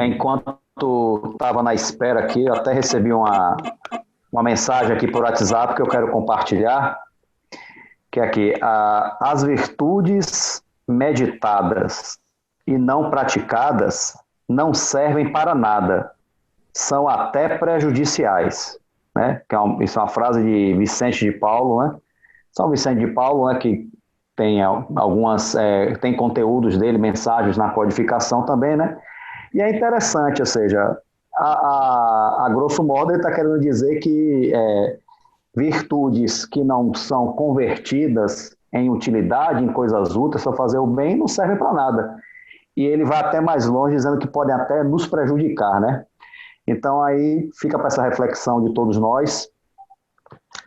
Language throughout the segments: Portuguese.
Enquanto estava na espera aqui, eu até recebi uma mensagem aqui por WhatsApp que eu quero compartilhar, que é aqui, as virtudes meditadas e não praticadas não servem para nada, são até prejudiciais, né? Isso é uma frase de Vicente de Paulo, né? São Vicente de Paulo, né, que tem algumas, tem conteúdos dele, mensagens na codificação também, né? E é interessante, ou seja, a grosso modo ele está querendo dizer que virtudes que não são convertidas em utilidade, em coisas úteis, para fazer o bem, não servem para nada. E ele vai até mais longe, dizendo que podem até nos prejudicar, né? Então aí fica para essa reflexão de todos nós.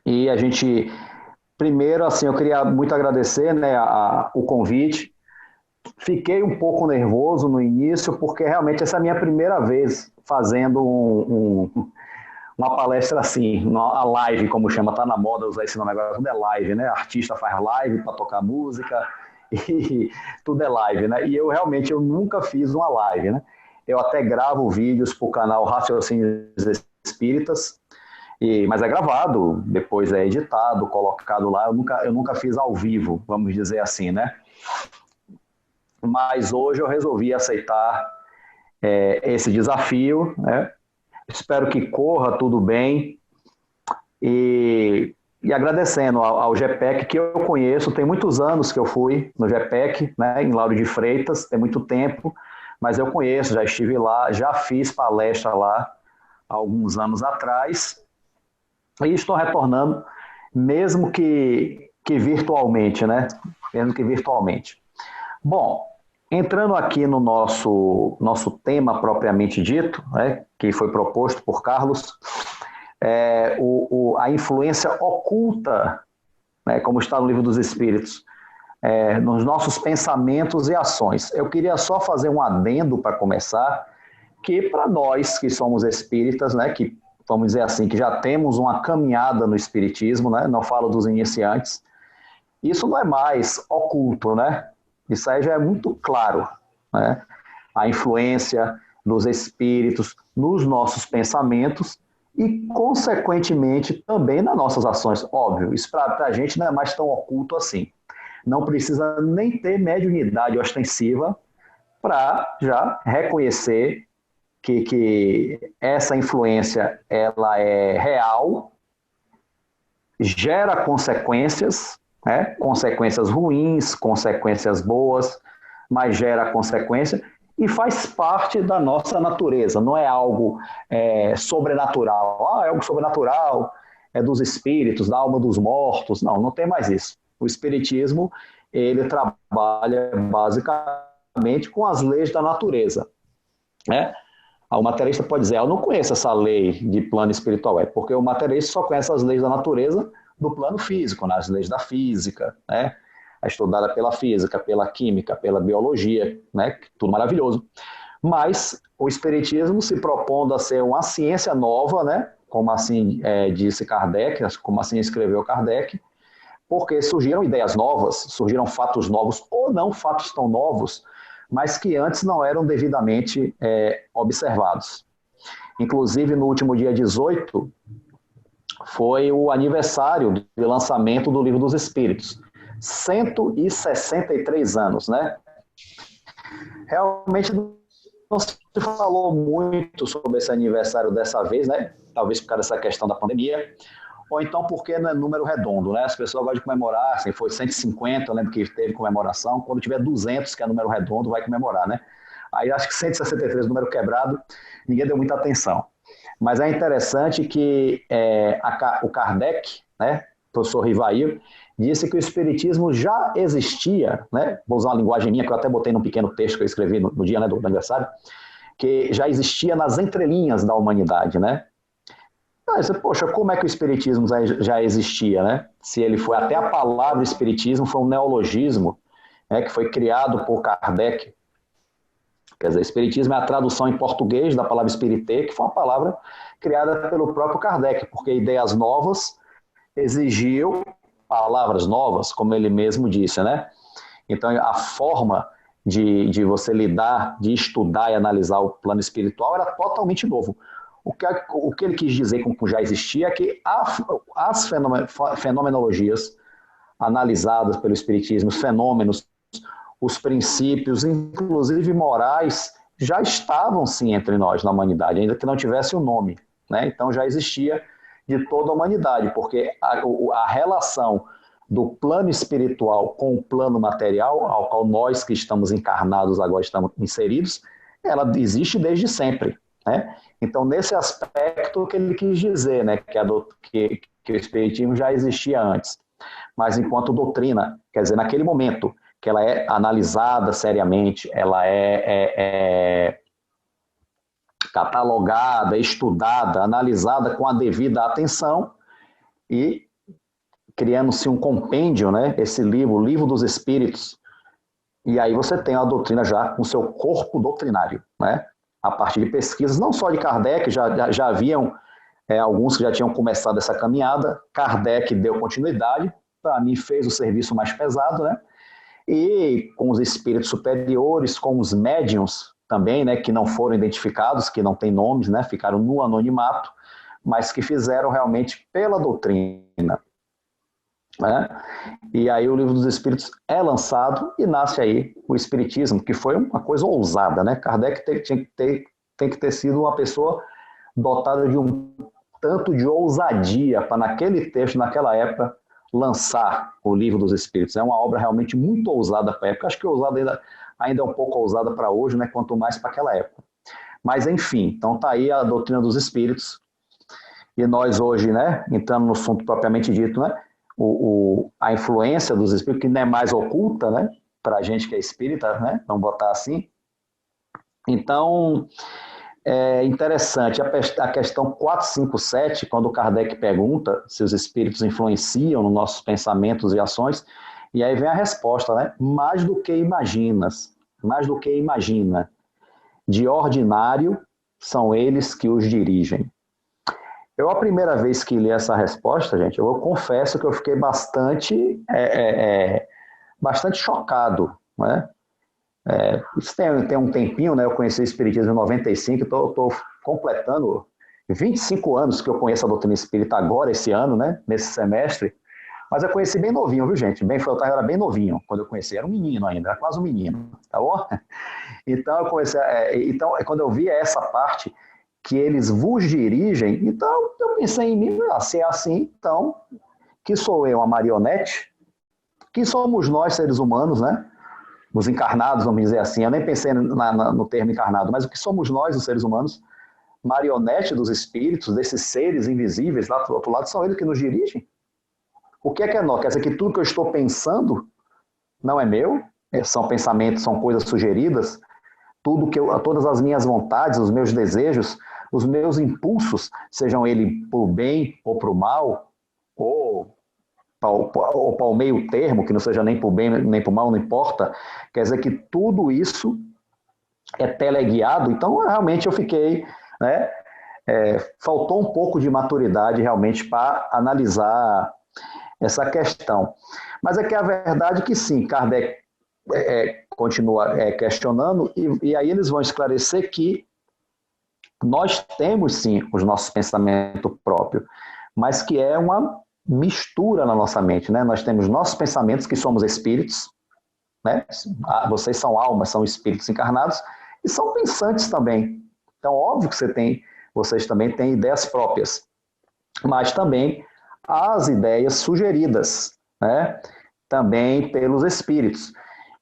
E a gente, primeiro, assim, eu queria muito agradecer, né, o convite. Fiquei um pouco nervoso no início, porque realmente essa é a minha primeira vez fazendo uma palestra assim, a live, como chama, tá na moda usar esse nome agora, tudo é live, né? Artista faz live para tocar música e tudo é live, né? E eu realmente eu nunca fiz uma live, né? Eu até gravo vídeos para o canal Raciocínios Espíritas, mas é gravado, depois é editado, colocado lá. Eu nunca fiz ao vivo, vamos dizer assim, né? Mas hoje eu resolvi aceitar esse desafio, né? Espero que corra tudo bem e agradecendo ao GPEC, que eu conheço, tem muitos anos que eu fui no GPEC, né, em Lauro de Freitas, tem muito tempo, mas eu conheço, já estive lá, já fiz palestra lá há alguns anos atrás e estou retornando, mesmo que virtualmente, né? Mesmo que virtualmente. Bom, entrando aqui no nosso tema propriamente dito, né, que foi proposto por Carlos, a influência oculta, né, como está no Livro dos Espíritos, nos nossos pensamentos e ações. Eu queria só fazer um adendo para começar, que para nós que somos espíritas, né, que vamos dizer assim, que já temos uma caminhada no espiritismo, né, não falo dos iniciantes, isso não é mais oculto, né? Isso aí já é muito claro, né? A influência dos espíritos nos nossos pensamentos e, consequentemente, também nas nossas ações. Óbvio, isso para a gente não é mais tão oculto assim. Não precisa nem ter mediunidade ostensiva para já reconhecer que essa influência ela é real, gera consequências, né? Consequências ruins, consequências boas, mas gera consequência e faz parte da nossa natureza, não é algo sobrenatural. É algo sobrenatural, é dos espíritos, da alma dos mortos. Não, não tem mais isso. O espiritismo, ele trabalha basicamente com as leis da natureza, né? O materialista pode dizer, eu não conheço essa lei de plano espiritual, porque o materialista só conhece as leis da natureza do plano físico, né? As leis da física, né? É estudada pela física, pela química, pela biologia, né? Tudo maravilhoso. Mas o espiritismo se propondo a ser uma ciência nova, né? Como assim disse Kardec, como assim escreveu Kardec, porque surgiram ideias novas, surgiram fatos novos, ou não fatos tão novos, mas que antes não eram devidamente observados. Inclusive, no último dia 18, foi o aniversário de lançamento do Livro dos Espíritos. 163 anos, né? Realmente não se falou muito sobre esse aniversário dessa vez, né? Talvez por causa dessa questão da pandemia, ou então porque não é número redondo, né? As pessoas gostam de comemorar, assim, foi 150, eu lembro que teve comemoração, quando tiver 200, que é número redondo, vai comemorar, né? Aí acho que 163, número quebrado, ninguém deu muita atenção. Mas é interessante que o Kardec, né, o professor Rivail, disse que o espiritismo já existia, né? Vou usar uma linguagem minha, que eu até botei num pequeno texto que eu escrevi no dia, né, do aniversário, que já existia nas entrelinhas da humanidade, né? Você, poxa, como é que o espiritismo já existia, né? Se ele foi, até a palavra espiritismo foi um neologismo, né, que foi criado por Kardec. Quer dizer, espiritismo é a tradução em português da palavra espírité, que foi uma palavra criada pelo próprio Kardec, porque ideias novas exigiam palavras novas, como ele mesmo disse, né? Então, a forma de você lidar, de estudar e analisar o plano espiritual era totalmente novo. O que ele quis dizer com que já existia é que as fenomenologias analisadas pelo Espiritismo, os fenômenos, os princípios, inclusive morais, já estavam sim entre nós na humanidade, ainda que não tivesse o nome, né? Então já existia de toda a humanidade, porque a relação do plano espiritual com o plano material, ao qual nós que estamos encarnados agora estamos inseridos, ela existe desde sempre, né? Então, nesse aspecto que ele quis dizer, né, que o Espiritismo já existia antes, mas enquanto doutrina, quer dizer, naquele momento que ela é analisada seriamente, ela é catalogada, estudada, analisada com a devida atenção e criando-se um compêndio, né, esse livro, o Livro dos Espíritos, e aí você tem a doutrina já com seu corpo doutrinário, né, a partir de pesquisas, não só de Kardec, já haviam alguns que já tinham começado essa caminhada, Kardec deu continuidade, para mim fez o serviço mais pesado, né, e com os espíritos superiores, com os médiuns também, né, que não foram identificados, que não têm nomes, né, ficaram no anonimato, mas que fizeram realmente pela doutrina, né? E aí o Livro dos Espíritos é lançado e nasce aí o Espiritismo, que foi uma coisa ousada, né? Kardec tem que ter sido uma pessoa dotada de um tanto de ousadia para naquele texto, naquela época, lançar o Livro dos Espíritos. É uma obra realmente muito ousada para a época. Acho que ousada ainda é um pouco ousada para hoje, né? Quanto mais para aquela época. Mas enfim, então tá aí a doutrina dos Espíritos. E nós hoje, né, entrando no assunto propriamente dito, né, a influência dos espíritos, que não é mais oculta, né, para a gente que é espírita, né, vamos botar assim. Então, é interessante, a questão 457, quando Kardec pergunta se os espíritos influenciam nos nossos pensamentos e ações, e aí vem a resposta, né, mais do que imaginas, mais do que imagina, de ordinário são eles que os dirigem. Eu, a primeira vez que li essa resposta, gente, eu confesso que eu fiquei bastante chocado, né? Isso tem um tempinho, né? Eu conheci o Espiritismo em 95, estou completando 25 anos que eu conheço a doutrina espírita agora, esse ano, né? Nesse semestre. Mas eu conheci bem novinho, viu, gente? Eu era bem novinho quando eu conheci, era um menino ainda, era quase um menino, tá bom? Então, quando eu vi essa parte, que eles vos dirigem, então eu pensei em mim, se é assim, então, que sou eu, uma marionete? Que somos nós, seres humanos, né? Os encarnados, vamos dizer assim, eu nem pensei no termo encarnado, mas o que somos nós, os seres humanos? Marionete dos espíritos, desses seres invisíveis lá do outro lado, são eles que nos dirigem? O que é nós? Quer dizer que tudo que eu estou pensando não é meu? São pensamentos, são coisas sugeridas? Todas as minhas vontades, os meus desejos, os meus impulsos, sejam eles para o bem ou para o mal, ou para o meio termo, que não seja nem para o bem nem para o mal, não importa. Quer dizer que tudo isso é teleguiado. Então, realmente, eu fiquei, né, faltou um pouco de maturidade realmente para analisar essa questão. Mas é que a verdade é que sim, Kardec continua questionando, e aí eles vão esclarecer que nós temos sim os nossos pensamentos próprios, mas que é uma mistura na nossa mente, né? Nós temos nossos pensamentos, que somos espíritos, né? Vocês são almas, são espíritos encarnados, e são pensantes também. Então, óbvio que vocês também têm ideias próprias, mas também as ideias sugeridas, né? Também pelos espíritos.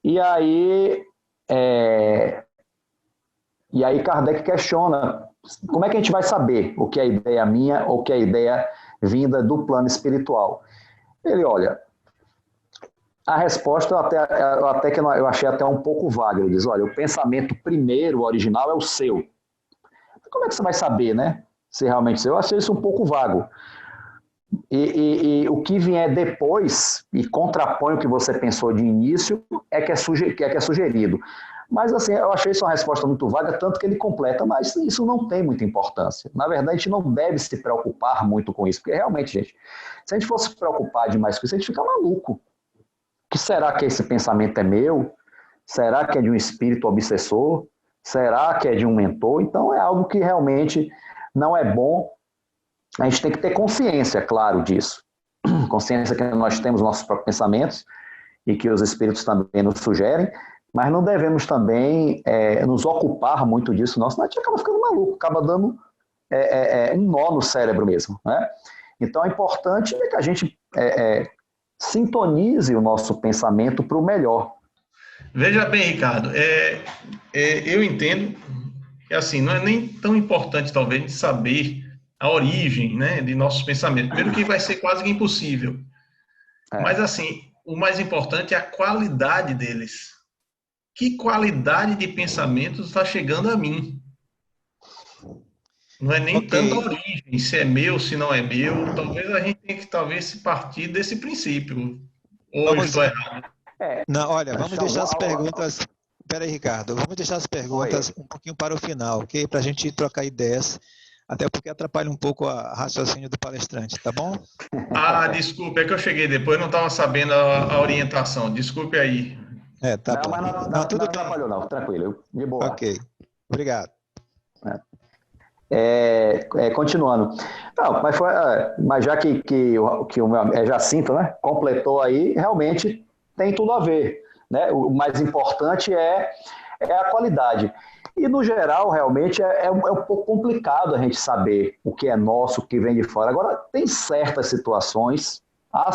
E aí Kardec questiona como é que a gente vai saber o que é ideia minha ou o que é ideia vinda do plano espiritual. Ele, olha, a resposta eu achei até um pouco vaga. Ele diz, olha, o pensamento primeiro, o original, é o seu. Como é que você vai saber, né? Se realmente é seu? Eu achei isso um pouco vago. E o que vier depois e contrapõe o que você pensou de início é que é sugerido. Mas assim, eu achei isso uma resposta muito vaga, tanto que ele completa, mas isso não tem muita importância. Na verdade, a gente não deve se preocupar muito com isso, porque realmente, gente, se a gente fosse se preocupar demais com isso, a gente fica maluco. Que será que esse pensamento é meu? Será que é de um espírito obsessor? Será que é de um mentor? Então, é algo que realmente não é bom. A gente tem que ter consciência, claro, disso. Consciência que nós temos nossos próprios pensamentos e que os espíritos também nos sugerem, mas não devemos também nos ocupar muito disso, não, senão a gente acaba ficando maluco, acaba dando um nó no cérebro mesmo, né? Então, é importante que a gente sintonize o nosso pensamento para o melhor. Veja bem, Ricardo, eu entendo que assim, não é nem tão importante, talvez, de saber a origem, né, de nossos pensamentos, pelo que vai ser quase que impossível. Mas, assim, o mais importante é a qualidade deles. Que qualidade de pensamentos está chegando a mim? Não é nem tanto a origem, se é meu, se não é meu. Talvez a gente tenha que se partir desse princípio. Ou estou errado? Não, olha, vamos deixar as perguntas. Espera aí, Ricardo. Vamos deixar as perguntas um pouquinho para o final, ok? Para a gente trocar ideias, até porque atrapalha um pouco o raciocínio do palestrante, tá bom? Desculpe, é que eu cheguei depois, não estava sabendo a orientação. Desculpe aí. Tá bom. Mas tudo não atrapalhou, não. Tranquilo, de boa. Ok, obrigado. Continuando. Não, mas já que o meu Jacinto, né, completou aí, realmente tem tudo a ver, né? O mais importante é a qualidade. E, no geral, realmente é um pouco complicado a gente saber o que é nosso, o que vem de fora. Agora, há certas situações, há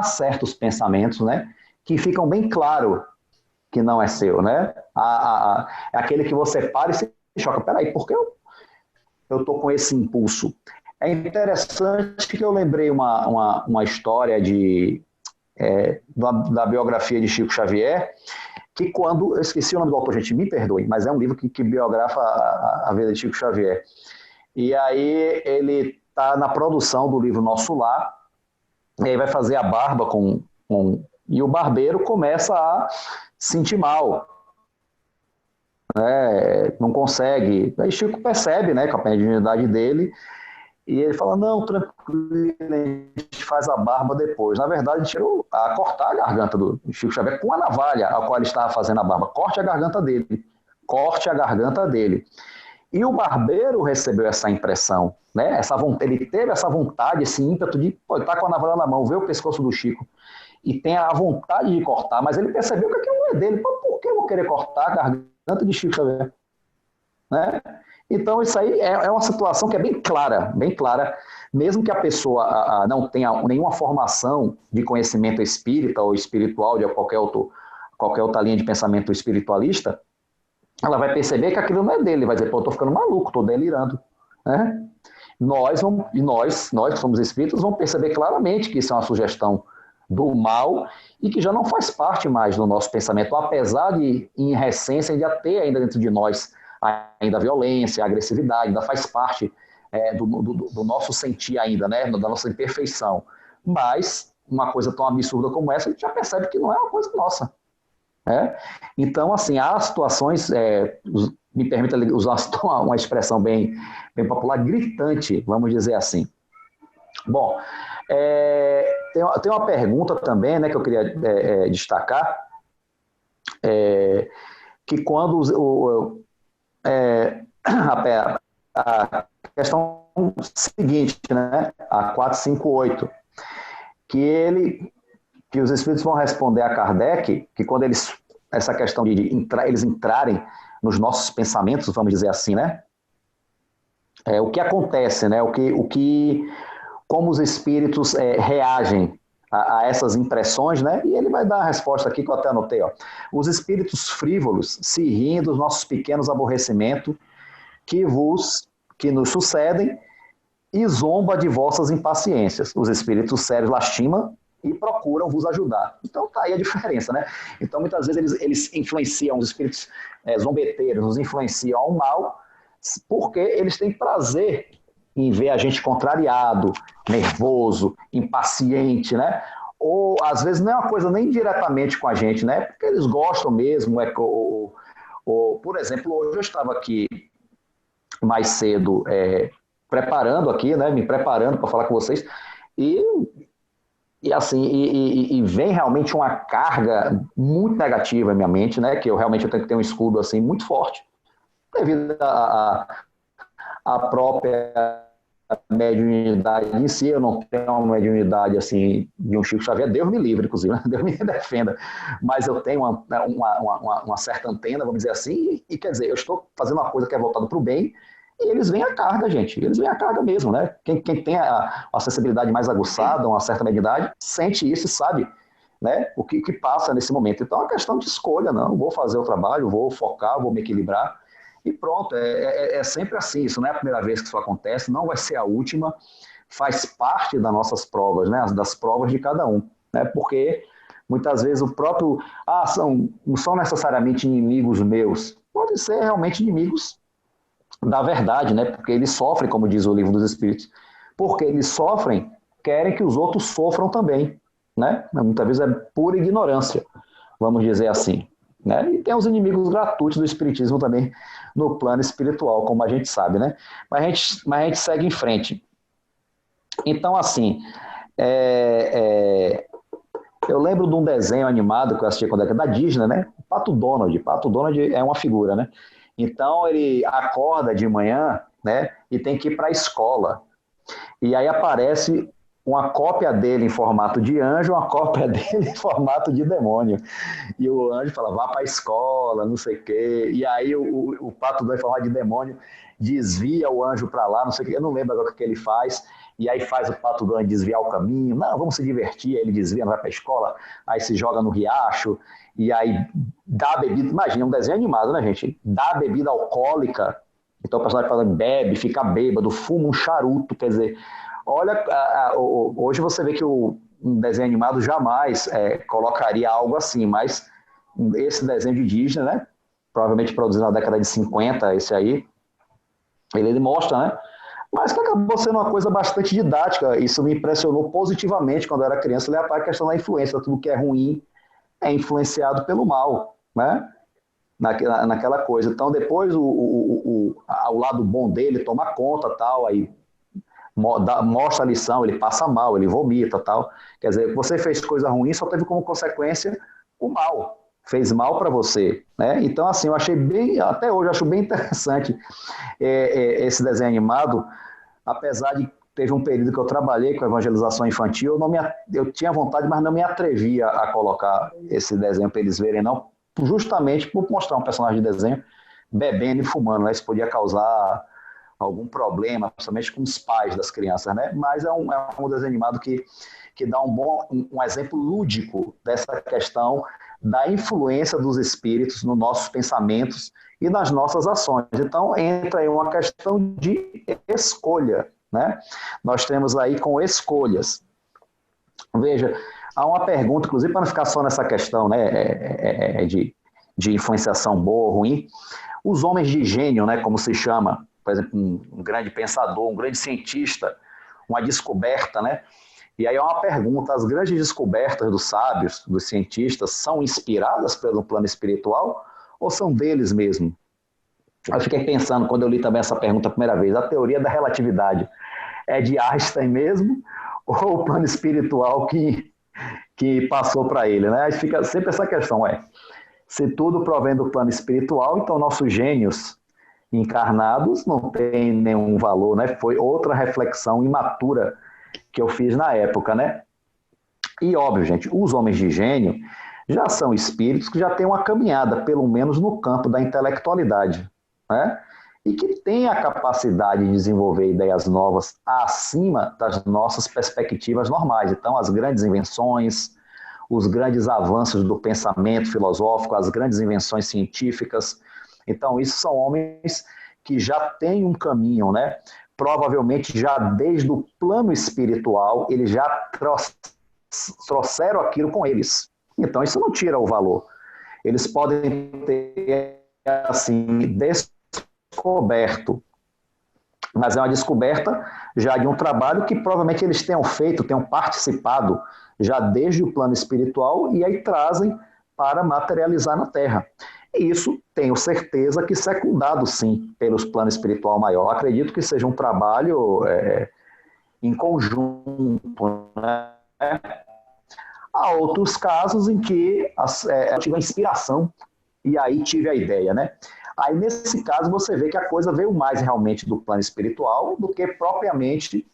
certos pensamentos, né, que ficam bem claro que não é seu, né? É aquele que você para e se choca. Peraí, por que eu estou com esse impulso? É interessante que eu lembrei uma história da biografia de Chico Xavier, que quando, eu esqueci o nome do autor, gente, me perdoe, mas é um livro que biografa a vida de Chico Xavier. E aí ele está na produção do livro Nosso Lar, e aí vai fazer a barba e o barbeiro começa a sentir mal, né? Não consegue. Aí Chico percebe, né, com a mediunidade dele, e ele fala, não, tranquilo, a gente faz a barba depois. Na verdade, tirou a cortar a garganta do Chico Xavier com a navalha a qual ele estava fazendo a barba. Corte a garganta dele. Corte a garganta dele. E o barbeiro recebeu essa impressão, né? Ele teve essa vontade, esse ímpeto de estar com a navalha na mão, ver o pescoço do Chico e tem a vontade de cortar, mas ele percebeu que aquilo não é dele. Por que eu vou querer cortar a garganta de Chico Xavier? Né? Então, isso aí é uma situação que é bem clara, mesmo que a pessoa não tenha nenhuma formação de conhecimento espírita ou espiritual de qualquer outra linha de pensamento espiritualista, ela vai perceber que aquilo não é dele, vai dizer, pô, eu estou ficando maluco, estou delirando. Né? Nós que somos espíritos, vamos perceber claramente que isso é uma sugestão do mal e que já não faz parte mais do nosso pensamento, apesar de, em essência, ainda ter ainda dentro de nós ainda a violência, a agressividade, ainda faz parte do nosso sentir ainda, né? Da nossa imperfeição. Mas uma coisa tão absurda como essa, a gente já percebe que não é uma coisa nossa. Né? Então, assim, há situações, me permita usar uma expressão bem popular, gritante, vamos dizer assim. Bom, tem uma pergunta também, né, que eu queria destacar, que quando a questão seguinte, né, a 458, que os espíritos vão responder a Kardec, que quando essa questão de eles entrarem nos nossos pensamentos, vamos dizer assim, né, o que acontece, né, como os espíritos reagem a essas impressões, né? E ele vai dar a resposta aqui que eu até anotei, ó. Os espíritos frívolos se riem dos nossos pequenos aborrecimentos que nos sucedem e zomba de vossas impaciências. Os espíritos sérios lastimam e procuram vos ajudar. Então tá aí a diferença, né? Então muitas vezes eles influenciam, os espíritos zombeteiros nos influenciam ao mal, porque eles têm prazer em ver a gente contrariado, nervoso, impaciente, né? Ou às vezes não é uma coisa nem diretamente com a gente, né? Porque eles gostam mesmo. Por exemplo, hoje eu estava aqui mais cedo preparando aqui, né? Me preparando para falar com vocês e E assim, e vem realmente uma carga muito negativa em minha mente, né? Que eu realmente tenho que ter um escudo assim muito forte, devido à própria mediunidade em si. Eu não tenho uma mediunidade assim de um Chico Xavier, Deus me livre, inclusive, né? Deus me defenda, mas eu tenho uma certa antena, vamos dizer assim, e quer dizer, eu estou fazendo uma coisa que é voltada para o bem, e eles vêm a carga, gente, eles vêm a carga mesmo, né? Quem tem a sensibilidade mais aguçada, uma certa mediunidade, sente isso e sabe, né, o que passa nesse momento. Então é uma questão de escolha, não, vou fazer o trabalho, vou focar, vou me equilibrar, e pronto, é sempre assim, isso não é a primeira vez que isso acontece, não vai ser a última, faz parte das nossas provas, né, das provas de cada um, né, porque muitas vezes o próprio, não são necessariamente inimigos meus, podem ser realmente inimigos da verdade, né, porque eles sofrem, como diz o Livro dos Espíritos, porque eles sofrem, querem que os outros sofram também, né, muitas vezes é pura ignorância, vamos dizer assim. Né? E tem os inimigos gratuitos do espiritismo também no plano espiritual, como a gente sabe, né? Mas a gente segue em frente. Então, assim, eu lembro de um desenho animado que eu assisti quando era da Disney, né? Pato Donald. Pato Donald é uma figura, né? Então, ele acorda de manhã, né? E tem que ir para a escola. E aí aparece uma cópia dele em formato de anjo, uma cópia dele em formato de demônio. E o anjo fala, vá para a escola, não sei o quê. E aí o Pato Donald em formato de demônio desvia o anjo para lá, não sei o quê. Eu não lembro agora o que ele faz. E aí faz o Pato Donald desviar o caminho. Não, vamos se divertir. Aí ele desvia, não vai para a escola. Aí se joga no riacho. E aí dá bebida. Imagina, um desenho animado, né, gente? Dá bebida alcoólica. Então o personagem fala, bebe, fica bêbado, fuma um charuto. Quer dizer, olha, hoje você vê que um desenho animado jamais colocaria algo assim, mas esse desenho de Disney, né, provavelmente produzido na década de 50, esse aí, ele mostra, né, mas que acabou sendo uma coisa bastante didática. Isso me impressionou positivamente quando eu era criança, levar para a questão da influência, tudo que é ruim é influenciado pelo mal, né, naquela coisa. Então depois o lado bom dele toma conta, tal, aí mostra a lição, ele passa mal, ele vomita, tal. Quer dizer, você fez coisa ruim, só teve como consequência o mal. Fez mal para você, né? Então, assim, eu achei até hoje, eu acho bem interessante esse desenho animado, apesar de teve um período que eu trabalhei com evangelização infantil, eu tinha vontade, mas não me atrevia a colocar esse desenho para eles verem, não, justamente por mostrar um personagem de desenho bebendo e fumando, né? Isso podia causar algum problema, principalmente com os pais das crianças, né? Mas é um desenho animado que dá um exemplo lúdico dessa questão da influência dos espíritos nos nossos pensamentos e nas nossas ações. Então, entra aí uma questão de escolha, né? Nós temos aí com escolhas. Veja, há uma pergunta, inclusive para não ficar só nessa questão, né, de influenciação boa ou ruim, os homens de gênio, né, como se chama, por exemplo, um grande pensador, um grande cientista, uma descoberta, né? E aí é uma pergunta, as grandes descobertas dos sábios, dos cientistas, são inspiradas pelo plano espiritual ou são deles mesmo? Eu fiquei pensando, quando eu li também essa pergunta a primeira vez, a teoria da relatividade é de Einstein mesmo ou o plano espiritual que passou para ele, né? Aí fica sempre essa questão, se tudo provém do plano espiritual, então nossos gênios encarnados não tem nenhum valor, né? Foi outra reflexão imatura que eu fiz na época, né? E óbvio, gente, os homens de gênio já são espíritos que já têm uma caminhada, pelo menos no campo da intelectualidade, né? E que têm a capacidade de desenvolver ideias novas acima das nossas perspectivas normais. Então, as grandes invenções, os grandes avanços do pensamento filosófico, as grandes invenções científicas. Então, isso são homens que já têm um caminho, né? Provavelmente já desde o plano espiritual, eles já trouxeram aquilo com eles. Então, isso não tira o valor. Eles podem ter, assim, descoberto, mas é uma descoberta já de um trabalho que provavelmente eles tenham feito, tenham participado já desde o plano espiritual e aí trazem para materializar na Terra. E isso tenho certeza que secundado, sim, pelos planos espiritual maior. Acredito que seja um trabalho em conjunto, né? Há outros casos em que eu tive a inspiração e aí tive a ideia, né? Aí, nesse caso, você vê que a coisa veio mais realmente do plano espiritual do que propriamente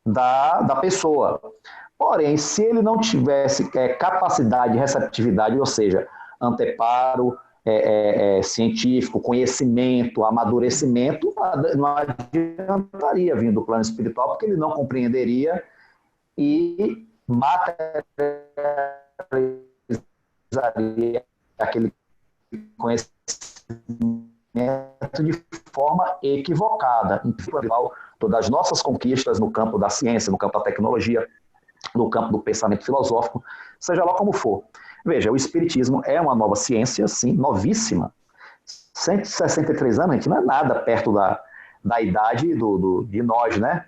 da pessoa. Porém, se ele não tivesse capacidade de receptividade, ou seja, anteparo científico, conhecimento, amadurecimento, não adiantaria vir do plano espiritual, porque ele não compreenderia e materializaria aquele conhecimento de forma equivocada. Então, todas as nossas conquistas no campo da ciência, no campo da tecnologia, no campo do pensamento filosófico, seja lá como for. Veja, o Espiritismo é uma nova ciência, sim, novíssima. 163 anos, a gente não é nada perto da idade de nós, né?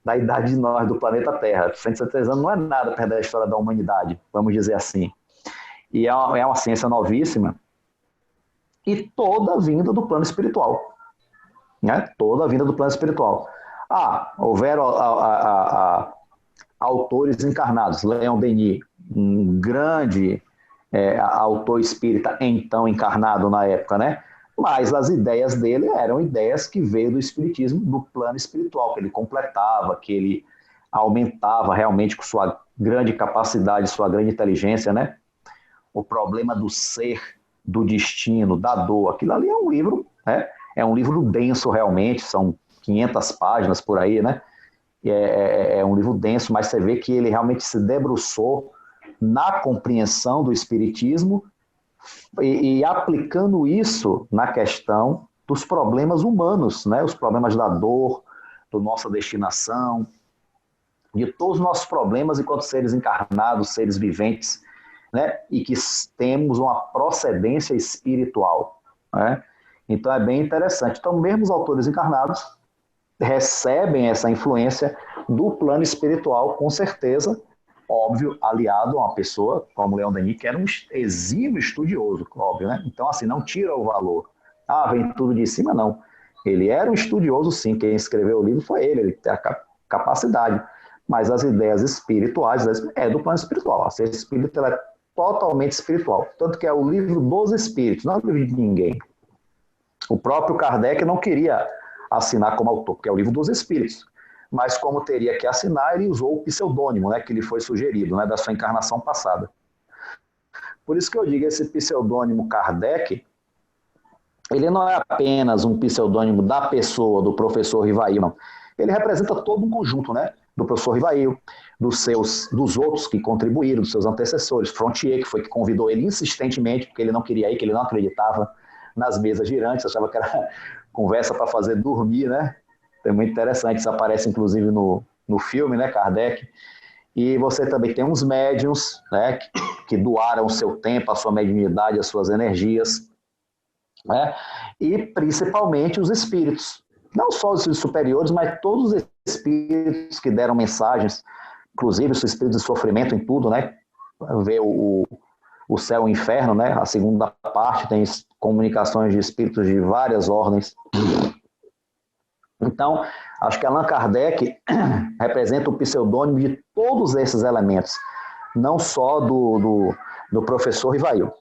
Da idade de nós, do planeta Terra. 163 anos não é nada perto da história da humanidade, vamos dizer assim. E é uma ciência novíssima e toda vinda do plano espiritual. Né? Toda vinda do plano espiritual. Houveram autores encarnados. Leon Denis, um grande autor espírita, então encarnado na época, né? Mas as ideias dele eram ideias que veio do espiritismo, do plano espiritual, que ele completava, que ele aumentava realmente com sua grande capacidade, sua grande inteligência, né? O problema do ser, do destino, da dor, aquilo ali é um livro, né? É um livro denso realmente, são 500 páginas por aí, né? É um livro denso, mas você vê que ele realmente se debruçou na compreensão do espiritismo e aplicando isso na questão dos problemas humanos, né? Os problemas da dor, da nossa destinação, de todos os nossos problemas enquanto seres encarnados, seres viventes, né? E que temos uma procedência espiritual, né? Então é bem interessante. Então, mesmo os autores encarnados recebem essa influência do plano espiritual, com certeza, óbvio, aliado a uma pessoa como Leon Denis, que era um exímio estudioso, óbvio, né? Então, assim, não tira o valor. Vem tudo de cima, não. Ele era um estudioso, sim. Quem escreveu o livro foi ele tem a capacidade. Mas as ideias espirituais é do plano espiritual. A ser espírita é totalmente espiritual. Tanto que é o livro dos espíritos, não é o livro de ninguém. O próprio Kardec não queria assinar como autor, porque é o livro dos espíritos. Mas como teria que assinar, ele usou o pseudônimo, né, que lhe foi sugerido, né, da sua encarnação passada. Por isso que eu digo, esse pseudônimo Kardec, ele não é apenas um pseudônimo da pessoa, do professor Rivail, não. Ele representa todo um conjunto, né, do professor Rivail, dos outros que contribuíram, dos seus antecessores. Frontier, que foi que convidou ele insistentemente, porque ele não queria ir, que ele não acreditava nas mesas girantes, achava que era conversa para fazer dormir, né? É muito interessante, isso aparece inclusive no filme, né, Kardec. E você também tem uns médiuns, né, que doaram o seu tempo, a sua mediunidade, as suas energias, né? E principalmente os espíritos. Não só os superiores, mas todos os espíritos que deram mensagens, inclusive os espíritos de sofrimento em tudo, né? Ver o céu e o inferno, né? A segunda parte tem comunicações de espíritos de várias ordens. Então, acho que Allan Kardec representa o pseudônimo de todos esses elementos, não só do professor Rivail.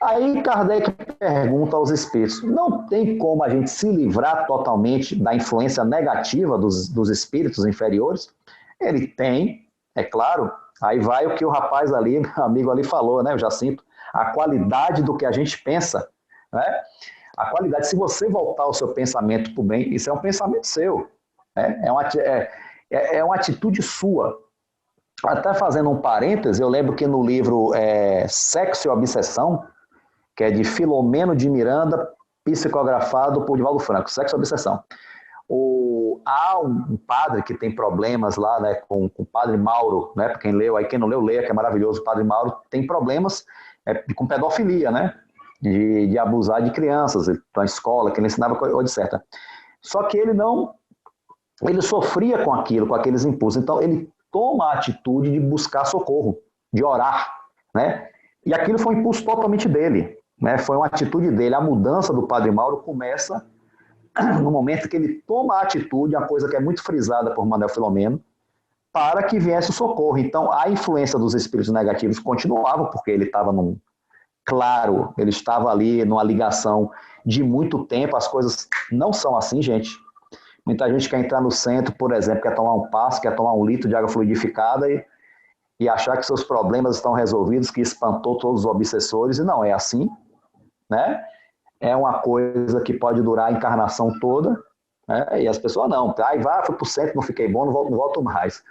Aí Kardec pergunta aos espíritos, não tem como a gente se livrar totalmente da influência negativa dos espíritos inferiores? Ele tem, é claro. Aí vai o que o rapaz ali, amigo ali falou, né, o Jacinto, a qualidade do que a gente pensa, né? A qualidade, se você voltar o seu pensamento para o bem, isso é um pensamento seu, né? É uma atitude sua. Até fazendo um parêntese, eu lembro que no livro Sexo e Obsessão, que é de Filomeno de Miranda, psicografado por Divaldo Franco, Sexo e Obsessão. Há um padre que tem problemas lá, né, com o padre Mauro, né, para quem leu, aí quem não leu, leia, que é maravilhoso. O padre Mauro tem problemas com pedofilia, né, de abusar de crianças, na escola, que ele ensinava, etc. Só que ele sofria com aquilo, com aqueles impulsos, então ele toma a atitude de buscar socorro, de orar, né, e aquilo foi um impulso totalmente dele, né, foi uma atitude dele. A mudança do padre Mauro começa no momento que ele toma a atitude, uma coisa que é muito frisada por Manuel Filomeno, para que viesse o socorro. Então, a influência dos espíritos negativos continuava, porque ele estava num... Claro, ele estava ali numa ligação de muito tempo, as coisas não são assim, gente. Muita gente quer entrar no centro, por exemplo, quer tomar um passe, quer tomar 1 litro de água fluidificada e achar que seus problemas estão resolvidos, que espantou todos os obsessores, e não é assim, né? É uma coisa que pode durar a encarnação toda, né? E as pessoas não, fui para o centro, não fiquei bom, não volto mais,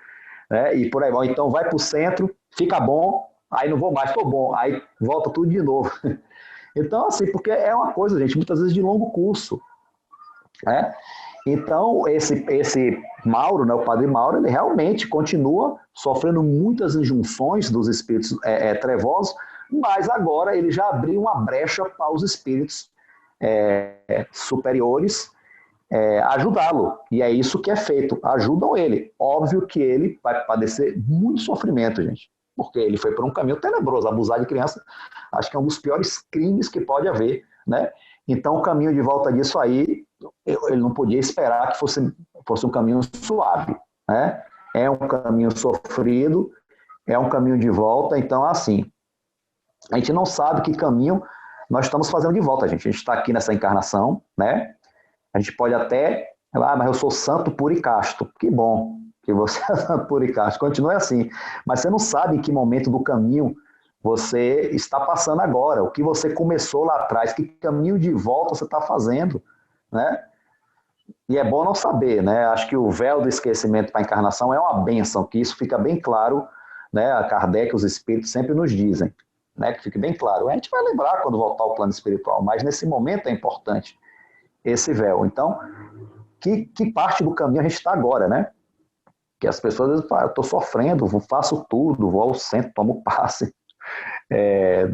né? E por aí vai. Então vai para o centro, fica bom, aí não vou mais, estou bom, aí volta tudo de novo. Então, assim, porque é uma coisa, gente, muitas vezes de longo curso, né? Então, esse Mauro, né, o padre Mauro, ele realmente continua sofrendo muitas injunções dos espíritos trevosos, mas agora ele já abriu uma brecha para os espíritos superiores ajudá-lo. E é isso que é feito, ajudam ele. Óbvio que ele vai padecer muito sofrimento, gente, porque ele foi por um caminho tenebroso. Abusar de criança, acho que é um dos piores crimes que pode haver, né? Então, o caminho de volta disso aí, ele não podia esperar que fosse um caminho suave, né? É um caminho sofrido, é um caminho de volta. Então, assim, a gente não sabe que caminho nós estamos fazendo de volta, gente. A gente está aqui nessa encarnação, né? A gente pode até falar, mas eu sou santo, puro e casto. Que bom que você é santo, puro e casto. Continue assim. Mas você não sabe em que momento do caminho você está passando agora, o que você começou lá atrás, que caminho de volta você está fazendo, né? E é bom não saber, né? Acho que o véu do esquecimento para a encarnação é uma bênção, que isso fica bem claro, né? A Kardec, os espíritos sempre nos dizem, né? Que fique bem claro. A gente vai lembrar quando voltar ao plano espiritual, mas nesse momento é importante esse véu. Então, que parte do caminho a gente está agora, né? Que as pessoas às vezes falam, eu estou sofrendo, faço tudo, vou ao centro, tomo passe,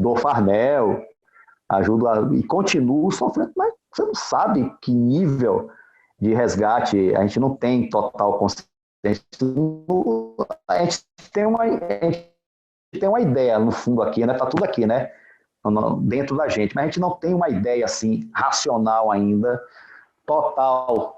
dou farnel, ajudo e continuo sofrendo, mas você não sabe que nível de resgate, a gente não tem total consciência, a gente tem uma ideia no fundo aqui, né? Tá tudo aqui, né? Dentro da gente, mas a gente não tem uma ideia assim racional ainda, total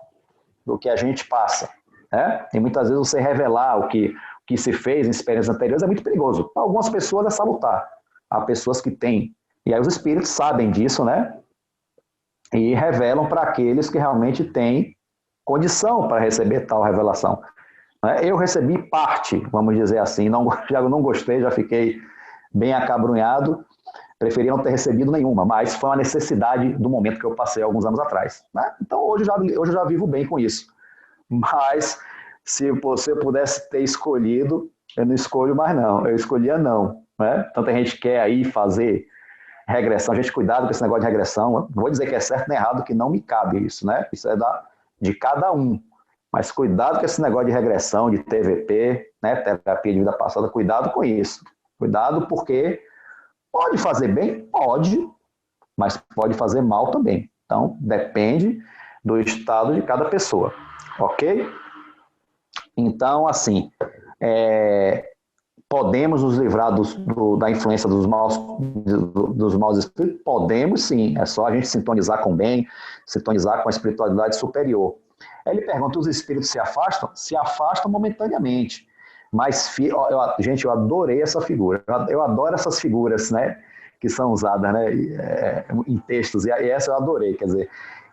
do que a gente passa, né? E muitas vezes você revelar o que se fez em experiências anteriores é muito perigoso. Para algumas pessoas é salutar, há pessoas que têm, e aí os espíritos sabem disso, né? E revelam para aqueles que realmente têm condição para receber tal revelação. Eu recebi parte, vamos dizer assim, já não gostei, já fiquei bem acabrunhado, preferi não ter recebido nenhuma, mas foi uma necessidade do momento que eu passei alguns anos atrás, né? Então hoje eu já vivo bem com isso. Mas se você pudesse ter escolhido, eu não escolho mais não, eu escolhia não, né? Tanta gente quer aí fazer regressão, gente, cuidado com esse negócio de regressão, não vou dizer que é certo nem errado, que não me cabe isso, né? Isso é de cada um, mas cuidado com esse negócio de regressão, de TVP, né? Terapia de vida passada, cuidado com isso, cuidado porque pode fazer bem, pode, mas pode fazer mal também, então depende do estado de cada pessoa, ok? Então, assim, podemos nos livrar da influência dos maus espíritos? Podemos sim, é só a gente sintonizar com o bem, sintonizar com a espiritualidade superior. Aí ele pergunta, os espíritos se afastam? Se afastam momentaneamente, mas, gente, eu adorei essa figura, eu adoro essas figuras, né, que são usadas, né, em textos, e essa eu adorei, quer dizer,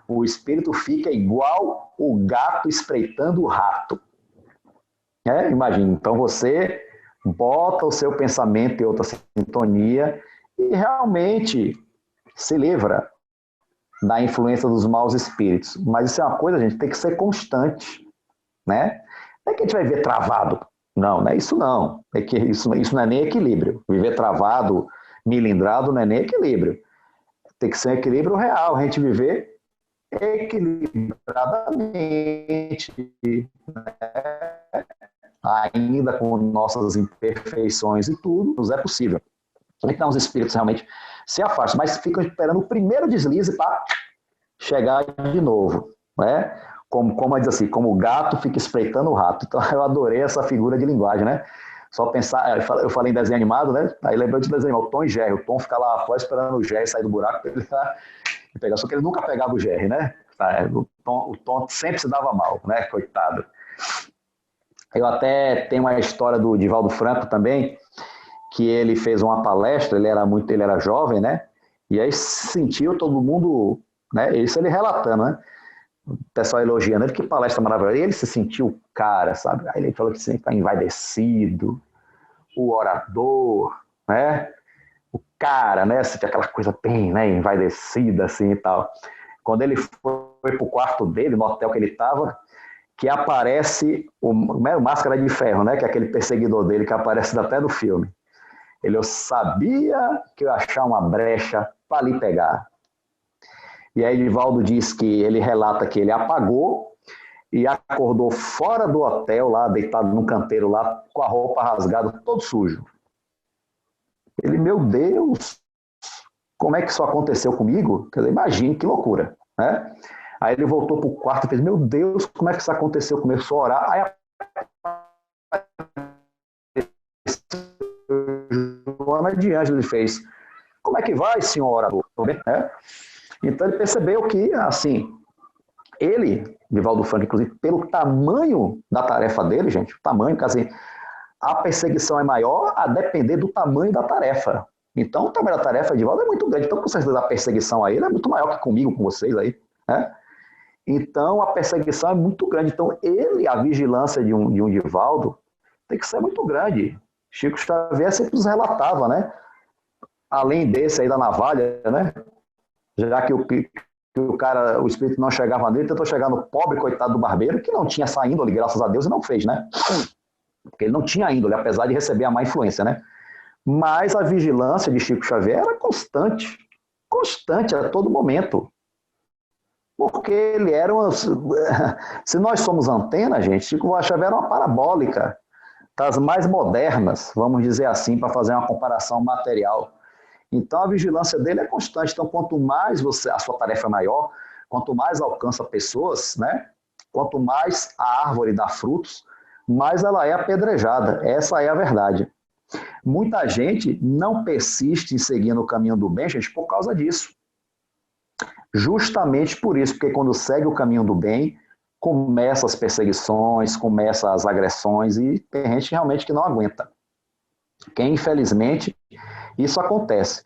o espírito fica igual o gato espreitando o rato. Imagina, então você bota o seu pensamento em outra sintonia e realmente se livra da influência dos maus espíritos. Mas isso é uma coisa, gente, tem que ser constante, né? Não é que a gente vai viver travado. Não, não é isso não. É que isso não é nem equilíbrio. Viver travado, milindrado, não é nem equilíbrio. Tem que ser um equilíbrio real. A gente viver equilibradamente, né? Ainda com nossas imperfeições e tudo, nos é possível. Então os espíritos realmente se afastam, mas ficam esperando o primeiro deslize para chegar de novo, né? Como diz assim, como o gato fica espreitando o rato. Então eu adorei essa figura de linguagem, né? Só pensar, eu falei em desenho animado, né? Aí lembrei de desenho, o Tom e Jerry. O Tom fica lá fora esperando o Jerry sair do buraco para ele pegar, só que ele nunca pegava o Jerry, né? O Tom sempre se dava mal, né? Coitado. Eu até tenho uma história do Divaldo Franco também, que ele fez uma palestra, ele era jovem, né? E aí sentiu todo mundo, né? Isso ele relatando, né? O pessoal elogiando ele, que palestra maravilhosa. E ele se sentiu o cara, sabe? Aí ele falou que sempre está envaidecido, o orador, né? O cara, né? Sentia aquela coisa bem, né? Envaidecida assim e tal. Quando ele foi pro quarto dele, no hotel que ele estava, que aparece o Máscara de Ferro, né? Que é aquele perseguidor dele que aparece até no filme. Eu sabia que eu ia achar uma brecha para lhe pegar. E aí Divaldo diz que ele relata que ele apagou e acordou fora do hotel, lá deitado num canteiro lá, com a roupa rasgada, todo sujo. Ele, meu Deus, como é que isso aconteceu comigo? Quer dizer, imagine que loucura, né? Aí ele voltou para o quarto e fez, meu Deus, como é que isso aconteceu? Começou a orar. Aí Joana de Ângelo fez, como é que vai, senhor orador? É? Então ele percebeu que, assim, ele, Divaldo Franco, inclusive, pelo tamanho da tarefa dele, gente, o tamanho, que assim, a perseguição é maior a depender do tamanho da tarefa. Então, o tamanho da tarefa de Divaldo é muito grande. Então, com certeza, a perseguição a ele é muito maior que comigo, com vocês aí, né? Então, a perseguição é muito grande. Então, a vigilância de um Divaldo tem que ser muito grande. Chico Xavier sempre nos relatava, né? Além desse aí da navalha, né? Já que o espírito não chegava nele, tentou chegar no pobre coitado do barbeiro, que não tinha essa índole, graças a Deus, e não fez, né? Porque ele não tinha índole, apesar de receber a má influência, né? Mas a vigilância de Chico Xavier era constante a todo momento. Porque ele era se nós somos antena, gente, Chico Xavier era uma parabólica das mais modernas, vamos dizer assim, para fazer uma comparação material. Então, a vigilância dele é constante. Então, quanto mais a sua tarefa é maior, quanto mais alcança pessoas, né? Quanto mais a árvore dá frutos, mais ela é apedrejada. Essa é a verdade. Muita gente não persiste em seguir no caminho do bem, gente, por causa disso. Justamente por isso, porque quando segue o caminho do bem, começa as perseguições, começa as agressões e tem gente realmente que não aguenta. Que, infelizmente, isso acontece.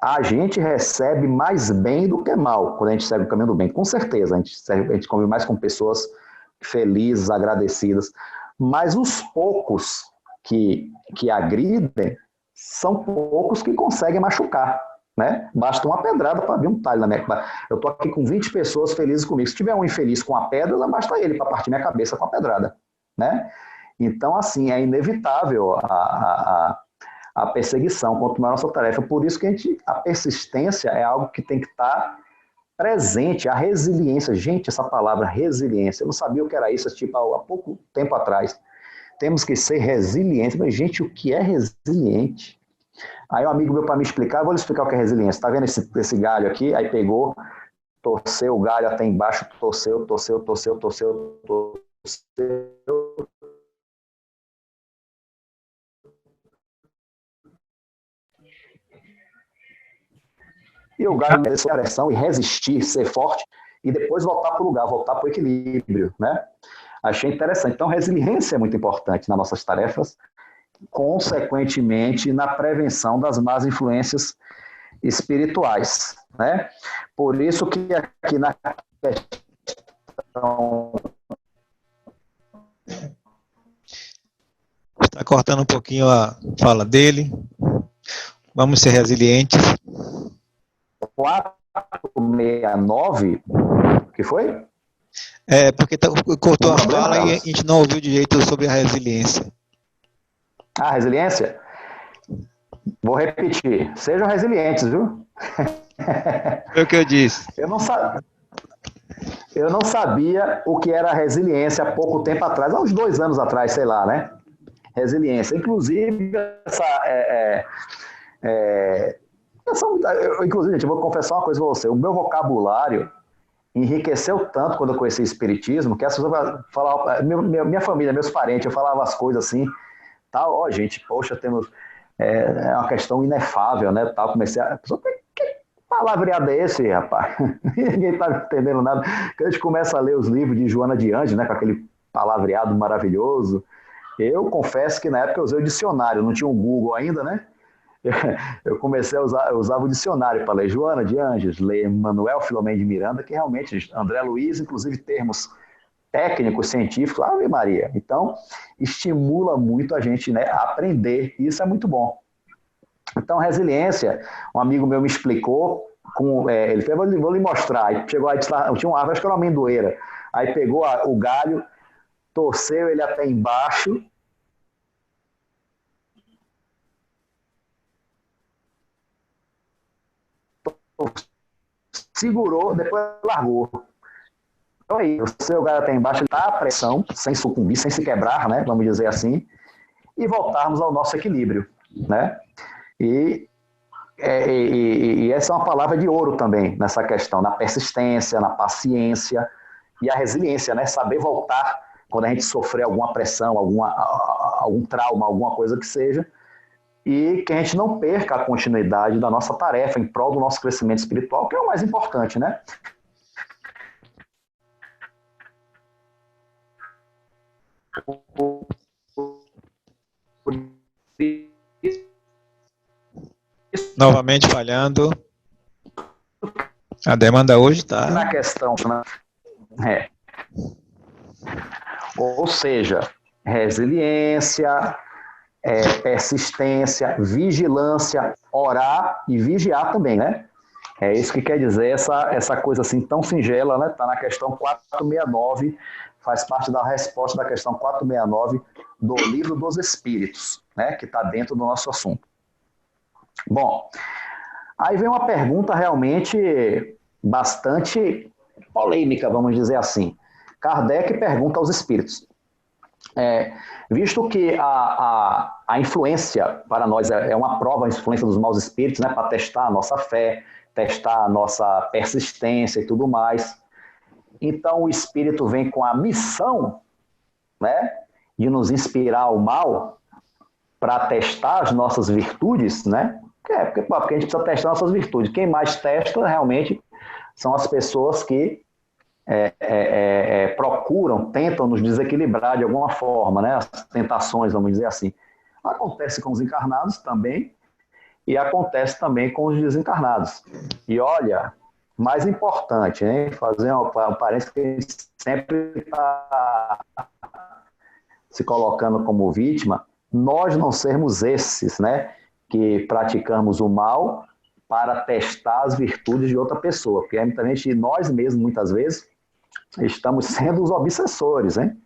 A gente recebe mais bem do que mal quando a gente segue o caminho do bem. Com certeza, a gente convive mais com pessoas felizes, agradecidas. Mas os poucos que agridem são poucos que conseguem machucar. Né? Basta uma pedrada para abrir um talho na minha cabeça. Eu estou aqui com 20 pessoas felizes comigo. Se tiver um infeliz com a pedra, basta ele para partir minha cabeça com a pedrada. Né? Então, assim, é inevitável a perseguição, quanto maior a nossa tarefa. Por isso que a persistência é algo que tem que estar presente, a resiliência. Gente, essa palavra resiliência, eu não sabia o que era isso, tipo, há pouco tempo atrás. Temos que ser resilientes. Mas, gente, o que é resiliente? Aí um amigo meu para me explicar, eu vou lhe explicar o que é resiliência. Está vendo esse galho aqui? Aí pegou, torceu o galho até embaixo, torceu. E o galho descer a pressão e resistir, ser forte, e depois voltar para o lugar, voltar para o equilíbrio, né? Achei interessante. Então, resiliência é muito importante nas nossas tarefas, consequentemente, na prevenção das más influências espirituais, né? Por isso que aqui na questão... Está cortando um pouquinho a fala dele. Vamos ser resilientes. 469, que foi? É, porque cortou a fala e a gente não ouviu direito sobre a resiliência. A resiliência? Vou repetir. Sejam resilientes, viu? Foi o que eu disse. Eu não sabia o que era resiliência há pouco tempo atrás, há uns 2 anos atrás, sei lá, né? Resiliência. Inclusive, inclusive, gente, eu vou confessar uma coisa pra você. O meu vocabulário enriqueceu tanto quando eu conheci o Espiritismo, que as pessoas falavam, minha família, meus parentes, eu falava as coisas assim, tal, ó, gente, poxa, temos, é uma questão inefável, né, tal, comecei a pessoa, que palavreado é esse, rapaz? Ninguém tá entendendo nada. Quando a gente começa a ler os livros de Joana de Ângelo, né, com aquele palavreado maravilhoso. Eu confesso que na época eu usei o dicionário, não tinha um Google ainda, né? Eu comecei a usar, eu usava o dicionário para ler Joana de Anjos, ler Manuel Filomeno de Miranda, que realmente, André Luiz, inclusive termos técnicos, científicos, Ave Maria. Então, estimula muito a gente, né, a aprender, e isso é muito bom. Então, resiliência, um amigo meu me explicou, ele falou, vou lhe mostrar, aí chegou aí, tinha uma árvore, acho que era uma amendoeira, aí pegou o galho, torceu ele até embaixo, segurou, depois largou. Então aí, o seu galho até embaixo, ele dá a pressão, sem sucumbir, sem se quebrar, né, vamos dizer assim, e voltarmos ao nosso equilíbrio, né? E essa é uma palavra de ouro também, nessa questão, na persistência, na paciência e a resiliência, né? Saber voltar quando a gente sofrer alguma pressão, algum trauma, alguma coisa que seja, e que a gente não perca a continuidade da nossa tarefa em prol do nosso crescimento espiritual, que é o mais importante, né? Novamente falhando. A demanda hoje está... Na questão, né? Ou seja, resiliência, persistência, vigilância, orar e vigiar também, né? É isso que quer dizer essa coisa assim tão singela, né? Está na questão 469, faz parte da resposta da questão 469 do Livro dos Espíritos, né? Que está dentro do nosso assunto. Bom, aí vem uma pergunta realmente bastante polêmica, vamos dizer assim. Kardec pergunta aos espíritos. Visto que a influência para nós é uma prova, a influência dos maus espíritos, né, para testar a nossa fé, testar a nossa persistência e tudo mais. Então o espírito vem com a missão, né, de nos inspirar ao mal para testar as nossas virtudes, né? Porque a gente precisa testar nossas virtudes. Quem mais testa realmente são as pessoas que procuram, tentam nos desequilibrar de alguma forma, né? As tentações, vamos dizer assim. Acontece com os encarnados também e acontece também com os desencarnados. E olha, mais importante, né? Fazer um parênteses que a gente sempre está se colocando como vítima, nós não sermos esses, né? Que praticamos o mal para testar as virtudes de outra pessoa, porque nós mesmos, muitas vezes, estamos sendo os obsessores, hein?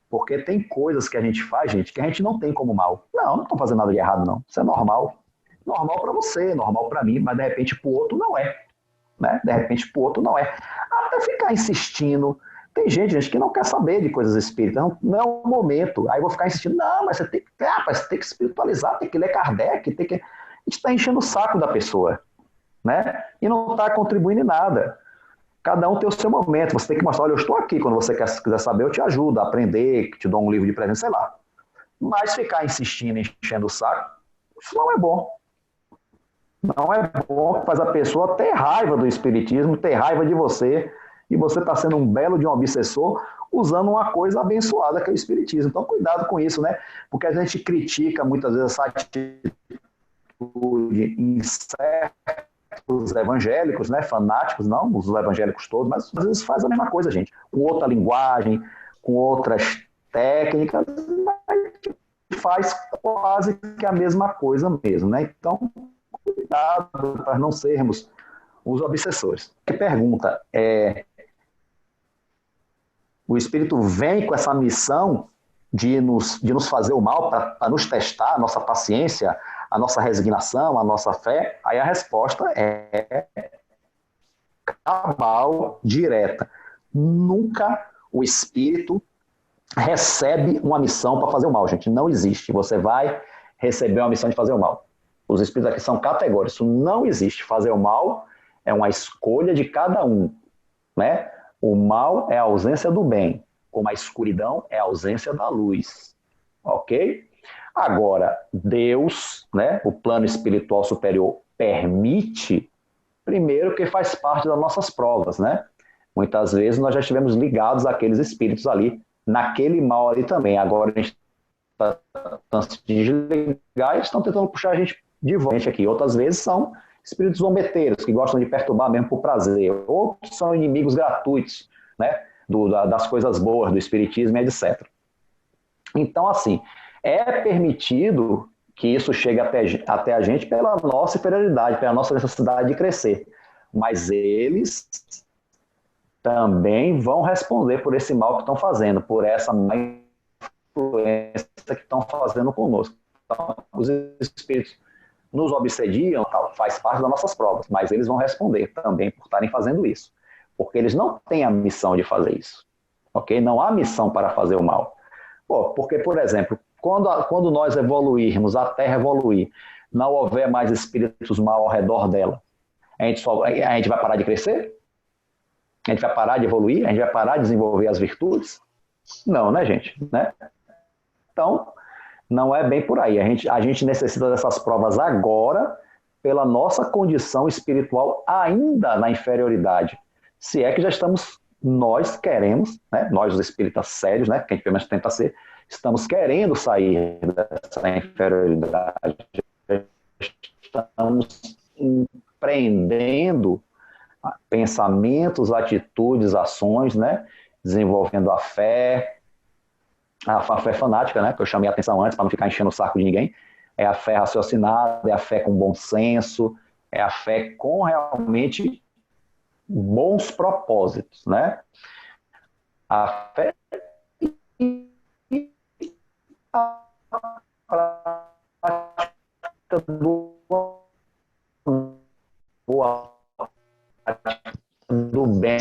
Porque tem coisas que a gente faz, gente, que a gente não tem como mal. Não estou fazendo nada de errado, não. Isso é normal. Normal para você, normal para mim, mas de repente para o outro não é. Né? De repente para o outro não é. Até ficar insistindo. Tem gente que não quer saber de coisas espíritas, não é o momento. Aí eu vou ficar insistindo, não, mas você tem que espiritualizar, tem que ler Kardec, a gente está enchendo o saco da pessoa, né? E não está contribuindo em nada. Cada um tem o seu momento, você tem que mostrar, olha, eu estou aqui, quando você quiser saber, eu te ajudo a aprender, te dou um livro de presente, sei lá. Mas ficar insistindo, enchendo o saco, isso não é bom. Não é bom, faz a pessoa ter raiva do espiritismo, ter raiva de você, e você está sendo um belo de um obsessor usando uma coisa abençoada que é o espiritismo. Então, cuidado com isso, né? Porque a gente critica muitas vezes essa atitude em certos evangélicos, né? Fanáticos, não os evangélicos todos, mas às vezes faz a mesma coisa, gente. Com outra linguagem, com outras técnicas, mas faz quase que a mesma coisa mesmo, né? Então, cuidado para não sermos os obsessores. Que pergunta o espírito vem com essa missão de nos fazer o mal para nos testar a nossa paciência, a nossa resignação, a nossa fé? Aí a resposta é cabal, direta. Nunca o espírito recebe uma missão para fazer o mal, gente. Não existe. Você vai receber uma missão de fazer o mal. Os espíritos aqui são categóricos. Isso não existe. Fazer o mal é uma escolha de cada um, né? O mal é a ausência do bem, como a escuridão é a ausência da luz. Ok? Agora, Deus, né, o plano espiritual superior, permite, primeiro, que faz parte das nossas provas, né? Muitas vezes nós já estivemos ligados àqueles espíritos ali naquele mal ali também. Agora a gente está tentando se desligar e estão tentando puxar a gente de volta aqui. Outras vezes são espíritos zombeteiros, que gostam de perturbar mesmo por prazer. Outros são inimigos gratuitos, né, das coisas boas do espiritismo e etc. Então, assim, é permitido que isso chegue até a gente pela nossa inferioridade, pela nossa necessidade de crescer. Mas eles também vão responder por esse mal que estão fazendo, por essa má influência que estão fazendo conosco. Então, os espíritos nos obsediam, tal, faz parte das nossas provas, mas eles vão responder também por estarem fazendo isso, porque eles não têm a missão de fazer isso, ok? Não há missão para fazer o mal. Porque, por exemplo, quando nós evoluirmos, a Terra evoluir, não houver mais espíritos mal ao redor dela, a gente vai parar de crescer? A gente vai parar de evoluir? A gente vai parar de desenvolver as virtudes? Não, né, gente? Né? Então, não é bem por aí. A gente necessita dessas provas agora pela nossa condição espiritual ainda na inferioridade. Se é que já estamos, nós queremos, né, nós os espíritas sérios, né, que a gente pelo menos tenta ser, estamos querendo sair dessa inferioridade. Estamos empreendendo pensamentos, atitudes, ações, né, desenvolvendo a fé fanática, né, que eu chamei a atenção antes para não ficar enchendo o saco de ninguém, é a fé raciocinada, é a fé com bom senso, é a fé com realmente bons propósitos, né? A fé a prática do bem.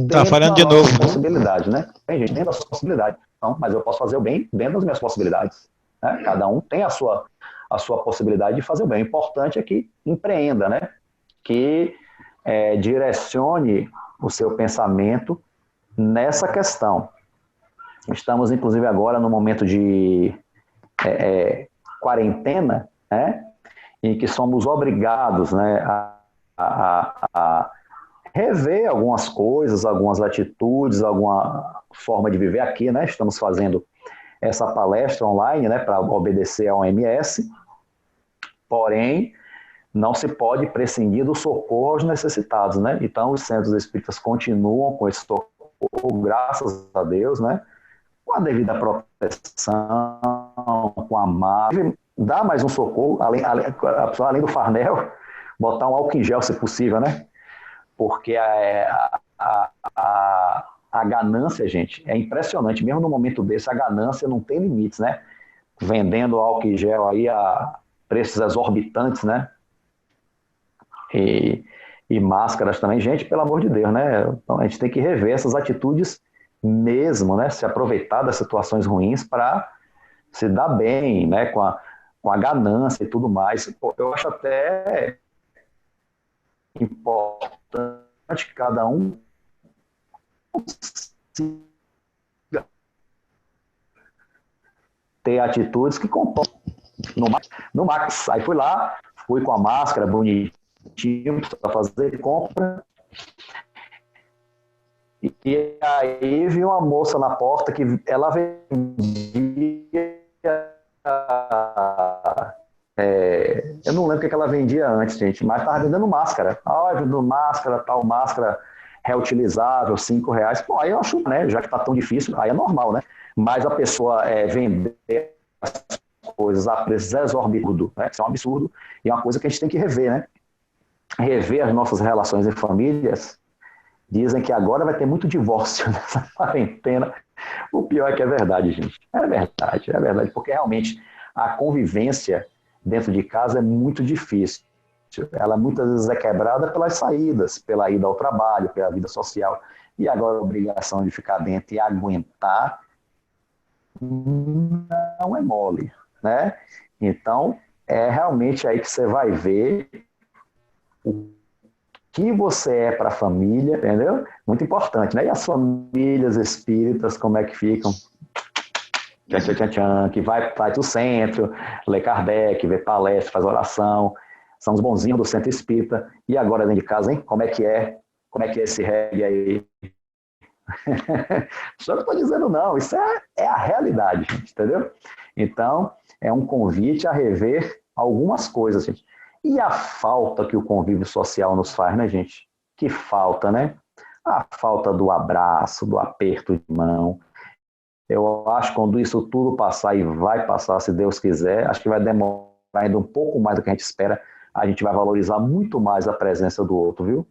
Tá falhando de novo. Possibilidade, né? Tem gente dentro das suas possibilidades. Não, mas eu posso fazer o bem dentro das minhas possibilidades. Né? Cada um tem a sua possibilidade de fazer o bem. O importante é que empreenda, né? Que direcione o seu pensamento nessa questão. Estamos, inclusive, agora no momento de quarentena, né? Em que somos obrigados, né, a rever algumas coisas, algumas atitudes, alguma forma de viver aqui, né? Estamos fazendo essa palestra online, né, para obedecer à OMS, porém, não se pode prescindir do socorro aos necessitados, né? Então, os centros espíritas continuam com esse socorro, graças a Deus, né? Com a devida proteção, com a máscara, dá mais um socorro, além do farnel, botar um álcool em gel, se possível, né? Porque a ganância, gente, é impressionante. Mesmo no momento desse, a ganância não tem limites, né? Vendendo álcool em gel aí a preços exorbitantes, né? E máscaras também. Gente, pelo amor de Deus, né? Então, a gente tem que rever essas atitudes mesmo, né? Se aproveitar das situações ruins para se dar bem, né? Com a ganância e tudo mais. Eu acho até importante que cada um ter atitudes que comportam no Max. Aí fui com a máscara bonitinho para fazer compra. E aí vi uma moça na porta que ela vendia eu não lembro o que ela vendia antes, gente, mas estava vendendo máscara. Vendendo máscara, tal, máscara reutilizável, R$5. Pô, aí eu acho, né, já que está tão difícil, aí é normal, né? Mas a pessoa vender as coisas a preços exorbitantes, né? Isso é um absurdo e é uma coisa que a gente tem que rever, né? Rever as nossas relações em famílias. Dizem que agora vai ter muito divórcio nessa quarentena. O pior é que é verdade, gente. É verdade, porque realmente a convivência dentro de casa é muito difícil. Ela muitas vezes é quebrada pelas saídas, pela ida ao trabalho, pela vida social. E agora a obrigação de ficar dentro e aguentar não é mole, né? Então, é realmente aí que você vai ver o que você é para a família, entendeu? Muito importante, né? E as famílias espíritas, como é que ficam? Que vai para o centro, lê Kardec, vê palestra, faz oração, são os bonzinhos do centro espírita. E agora dentro de casa, hein? Como é que é? Como é que é esse reggae aí? Só que eu estou dizendo não, isso é a realidade, gente, entendeu? Então, é um convite a rever algumas coisas, gente. E a falta que o convívio social nos faz, né, gente? Que falta, né? A falta do abraço, do aperto de mão. Eu acho que quando isso tudo passar, e vai passar, se Deus quiser, acho que vai demorar ainda um pouco mais do que a gente espera, a gente vai valorizar muito mais a presença do outro, viu?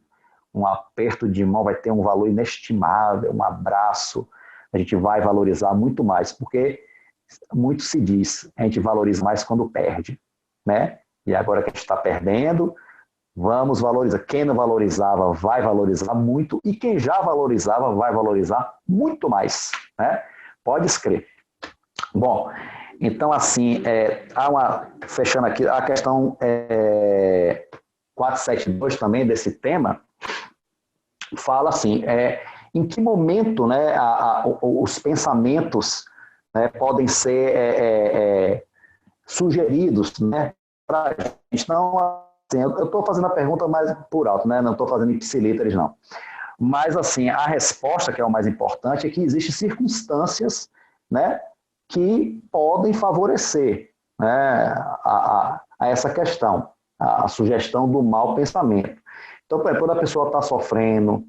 Um aperto de mão vai ter um valor inestimável, um abraço, a gente vai valorizar muito mais, porque muito se diz, a gente valoriza mais quando perde, né? E agora que a gente está perdendo, vamos valorizar. Quem não valorizava vai valorizar muito, e quem já valorizava vai valorizar muito mais, né? Pode escrever. Bom, então assim, fechando aqui, a questão 472 também desse tema, fala assim, em que momento, né, os pensamentos, né, podem ser sugeridos, né, para a gente. Então, assim, eu estou fazendo a pergunta mais por alto, né, não estou fazendo ipsilíteres, não. Mas, assim, a resposta, que é o mais importante, é que existem circunstâncias, né, que podem favorecer, né, a essa questão, a sugestão do mau pensamento. Então, por exemplo, quando a pessoa está sofrendo,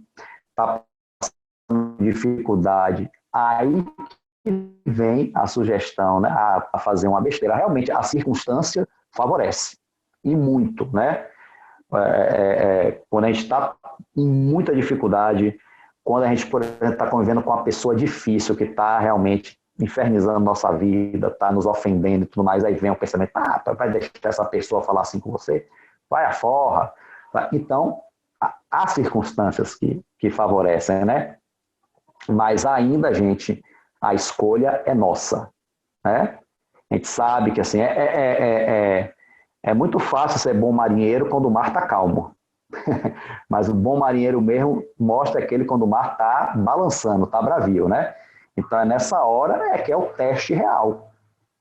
está passando dificuldade, aí vem a sugestão, né, a fazer uma besteira. Realmente, a circunstância favorece, e muito, né? Quando a gente está em muita dificuldade, quando a gente, por exemplo, está convivendo com uma pessoa difícil, que está realmente infernizando nossa vida, está nos ofendendo e tudo mais, aí vem o pensamento, vai deixar essa pessoa falar assim com você? Vai à forra. Então, há circunstâncias que favorecem, né? Mas ainda, gente, a escolha é nossa, né? A gente sabe que, assim, é muito fácil ser bom marinheiro quando o mar está calmo. Mas o bom marinheiro mesmo mostra aquele quando o mar está balançando, está bravio, né? Então é nessa hora que é o teste real.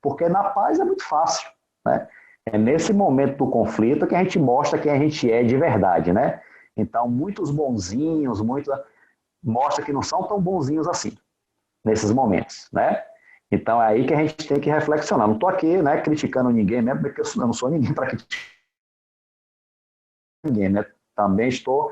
Porque na paz é muito fácil, né? É nesse momento do conflito que a gente mostra quem a gente é de verdade, né? Então muitos bonzinhos, mostra que não são tão bonzinhos assim, nesses momentos, né? Então é aí que a gente tem que reflexionar. Não estou aqui, né, criticando ninguém, mesmo porque eu não sou ninguém para criticar ninguém, né? Também estou,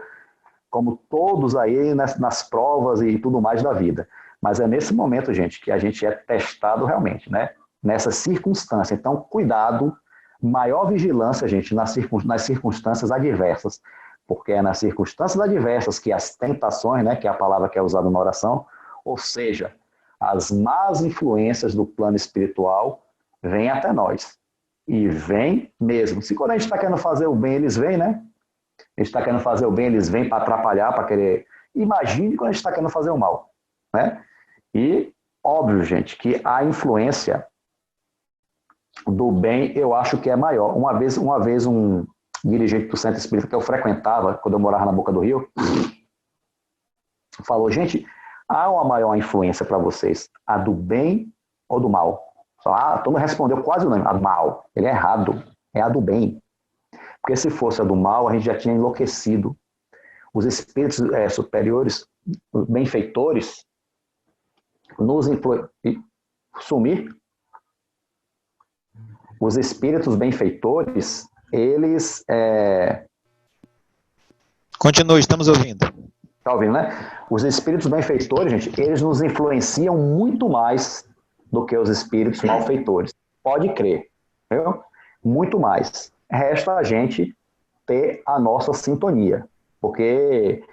como todos aí, nas provas e tudo mais da vida. Mas é nesse momento, gente, que a gente é testado realmente, né? Nessa circunstância. Então, cuidado, maior vigilância, gente, nas circunstâncias adversas. Porque é nas circunstâncias adversas que as tentações, né, que é a palavra que é usada na oração, ou seja, as más influências do plano espiritual vêm até nós. E vêm mesmo. Se quando a gente está querendo fazer o bem, eles vêm, né? A gente está querendo fazer o bem, eles vêm para atrapalhar, para querer. Imagine quando a gente está querendo fazer o mal, né? E, óbvio, gente, que a influência do bem eu acho que é maior. Uma vez um dirigente do Centro Espírita que eu frequentava, quando eu morava na Boca do Rio, falou, gente, há uma maior influência para vocês, a do bem ou do mal? Todo mundo respondeu quase unânime, a do mal. Ele é errado, é a do bem. Porque se fosse a do mal, a gente já tinha enlouquecido. Os espíritos superiores, os benfeitores, nos sumir. Os espíritos benfeitores, eles... Continue, estamos ouvindo. Está ouvindo, né? Os espíritos benfeitores, gente, eles nos influenciam muito mais do que os espíritos malfeitores. Pode crer, viu? Muito mais. Resta a gente ter a nossa sintonia, porque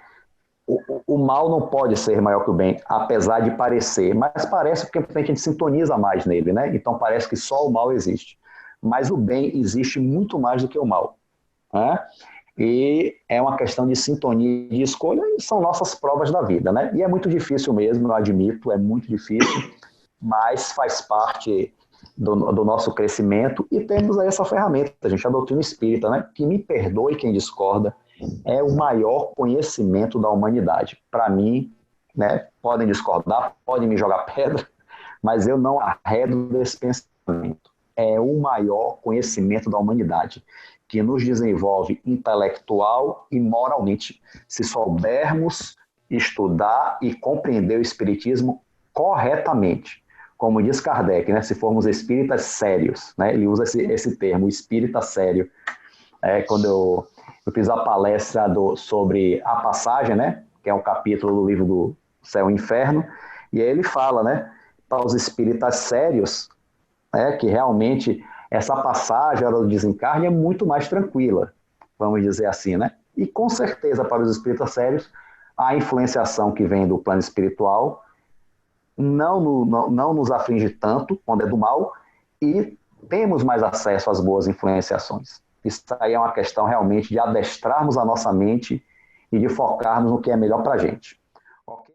o mal não pode ser maior que o bem, apesar de parecer, mas parece porque a gente sintoniza mais nele, né? Então parece que só o mal existe, mas o bem existe muito mais do que o mal, né? E é uma questão de sintonia, de escolha, e são nossas provas da vida, né? E é muito difícil mesmo, eu admito, é muito difícil, mas faz parte do nosso crescimento, e temos aí essa ferramenta, gente, a doutrina espírita, né? Que me perdoe quem discorda, é o maior conhecimento da humanidade. Para mim, né? Podem discordar, podem me jogar pedra, mas eu não arredo desse pensamento. É o maior conhecimento da humanidade, que nos desenvolve intelectual e moralmente. Se soubermos estudar e compreender o espiritismo corretamente. Como diz Kardec, né, se formos espíritas sérios, né, ele usa esse termo, espírita sério. Quando eu fiz a palestra sobre a passagem, né, que é um capítulo do livro do Céu e Inferno, e aí ele fala, né, para os espíritas sérios, que realmente essa passagem, a hora do desencarne, é muito mais tranquila, vamos dizer assim, né? E com certeza para os espíritas sérios, a influenciação que vem do plano espiritual não nos aflige tanto quando é do mal e temos mais acesso às boas influenciações. Isso aí é uma questão realmente de adestrarmos a nossa mente e de focarmos no que é melhor para a gente. Ok?